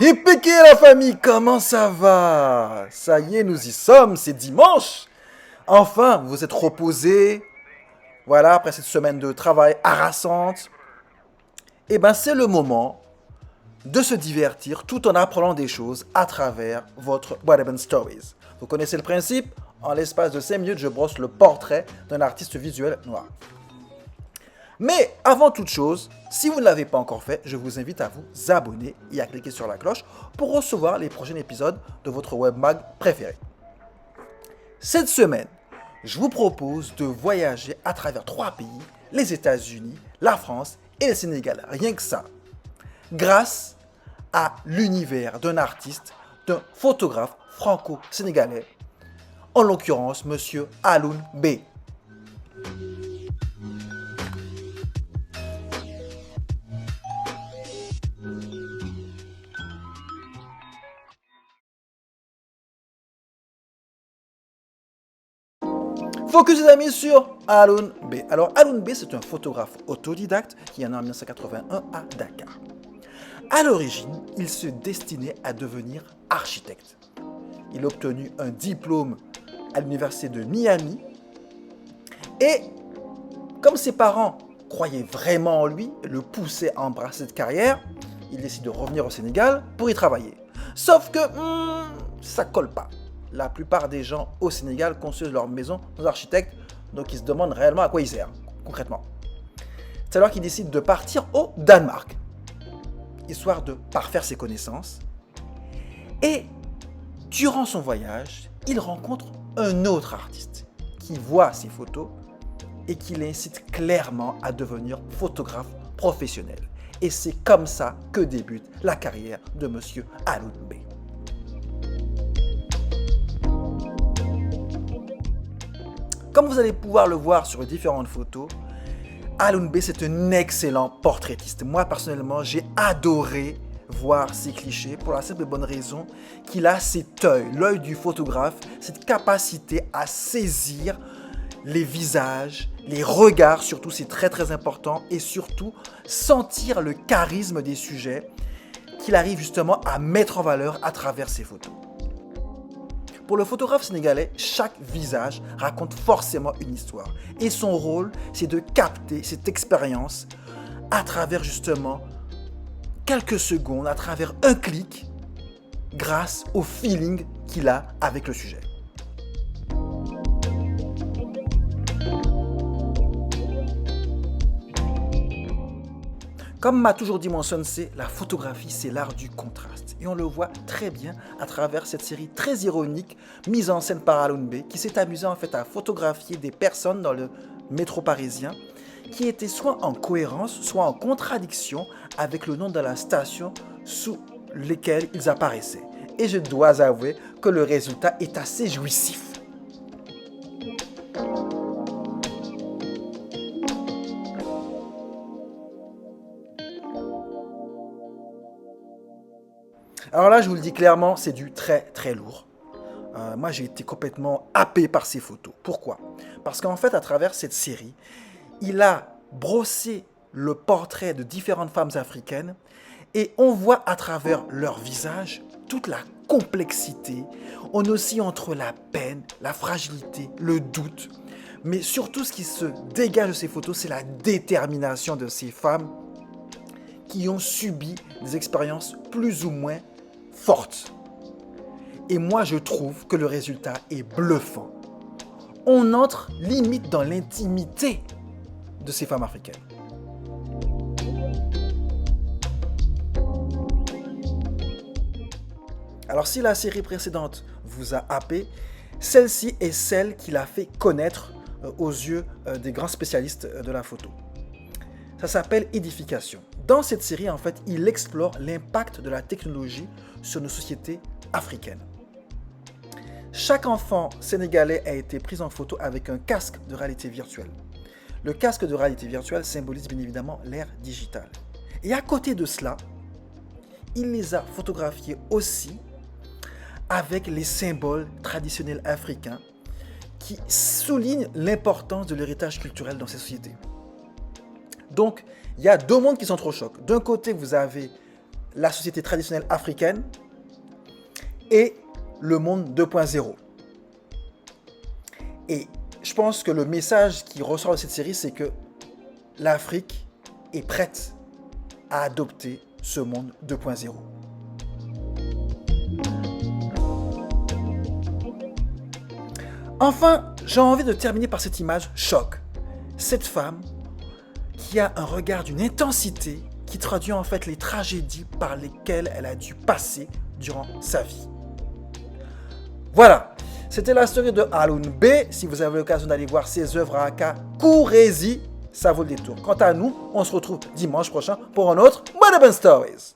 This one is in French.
Hippéki la famille, comment ça va? Ça y est, nous y sommes, c'est dimanche. Enfin, vous vous êtes reposés, voilà, après cette semaine de travail harassante. Eh ben, c'est le moment de se divertir tout en apprenant des choses à travers votre What Happened Stories. Vous connaissez le principe? En l'espace de 5 minutes, je brosse le portrait d'un artiste visuel noir. Mais avant toute chose, si vous ne l'avez pas encore fait, je vous invite à vous abonner et à cliquer sur la cloche pour recevoir les prochains épisodes de votre webmag préféré. Cette semaine, je vous propose de voyager à travers 3 pays, les États-Unis, la France et le Sénégal. Rien que ça. Grâce à l'univers d'un artiste, d'un photographe franco-sénégalais, en l'occurrence Monsieur Alioune B. Focus les amis sur Alioune B. Alors Alioune B, c'est un photographe autodidacte qui est né en 1981 à Dakar. À l'origine, il se destinait à devenir architecte. Il a obtenu un diplôme à l'université de Miami et comme ses parents croyaient vraiment en lui, le poussaient à embrasser cette carrière, il décide de revenir au Sénégal pour y travailler. Sauf que ça colle pas. La plupart des gens au Sénégal construisent leur maison aux architectes, donc ils se demandent réellement à quoi ils servent, concrètement. C'est alors qu'il décide de partir au Danemark, histoire de parfaire ses connaissances. Et durant son voyage, il rencontre un autre artiste qui voit ses photos et qui l'incite clairement à devenir photographe professionnel. Et c'est comme ça que débute la carrière de Monsieur Alioune B. Comme vous allez pouvoir le voir sur les différentes photos, Alioune B, c'est un excellent portraitiste. Moi, personnellement, j'ai adoré voir ces clichés pour la simple et bonne raison qu'il a cet œil, l'œil du photographe, cette capacité à saisir les visages, les regards, surtout, c'est très très important, et surtout sentir le charisme des sujets qu'il arrive justement à mettre en valeur à travers ses photos. Pour le photographe sénégalais, chaque visage raconte forcément une histoire. Et son rôle, c'est de capter cette expérience à travers justement quelques secondes, à travers un clic, grâce au feeling qu'il a avec le sujet. Comme m'a toujours dit mon sensei, la photographie, c'est l'art du contraste. Et on le voit très bien à travers cette série très ironique mise en scène par Alioune B, qui s'est amusé en fait à photographier des personnes dans le métro parisien qui étaient soit en cohérence, soit en contradiction avec le nom de la station sous lesquelles ils apparaissaient. Et je dois avouer que le résultat est assez jouissif. Alors là, je vous le dis clairement, c'est du très très lourd. Moi, j'ai été complètement happé par ces photos. Pourquoi? Parce qu'en fait, à travers cette série, il a brossé le portrait de différentes femmes africaines et on voit à travers leur visage toute la complexité. On oscille entre la peine, la fragilité, le doute. Mais surtout, ce qui se dégage de ces photos, c'est la détermination de ces femmes qui ont subi des expériences plus ou moins forte. Et moi, je trouve que le résultat est bluffant. On entre limite dans l'intimité de ces femmes africaines. Alors, si la série précédente vous a happé, celle-ci est celle qui l'a fait connaître aux yeux des grands spécialistes de la photo. Ça s'appelle Édification. Dans cette série, en fait, il explore l'impact de la technologie sur nos sociétés africaines. Chaque enfant sénégalais a été pris en photo avec un casque de réalité virtuelle. Le casque de réalité virtuelle symbolise bien évidemment l'ère digitale. Et à côté de cela, il les a photographiés aussi avec les symboles traditionnels africains qui soulignent l'importance de l'héritage culturel dans ces sociétés. Donc, il y a deux mondes qui s'entrechoquent. D'un côté, vous avez la société traditionnelle africaine et le monde 2.0. Et je pense que le message qui ressort de cette série, c'est que l'Afrique est prête à adopter ce monde 2.0. Enfin, j'ai envie de terminer par cette image choc. Cette femme qui a un regard d'une intensité qui traduit en fait les tragédies par lesquelles elle a dû passer durant sa vie. Voilà, c'était la story de Haroun B. Si vous avez l'occasion d'aller voir ses œuvres à Accra, courez-y, ça vaut le détour. Quant à nous, on se retrouve dimanche prochain pour un autre Bonne Stories.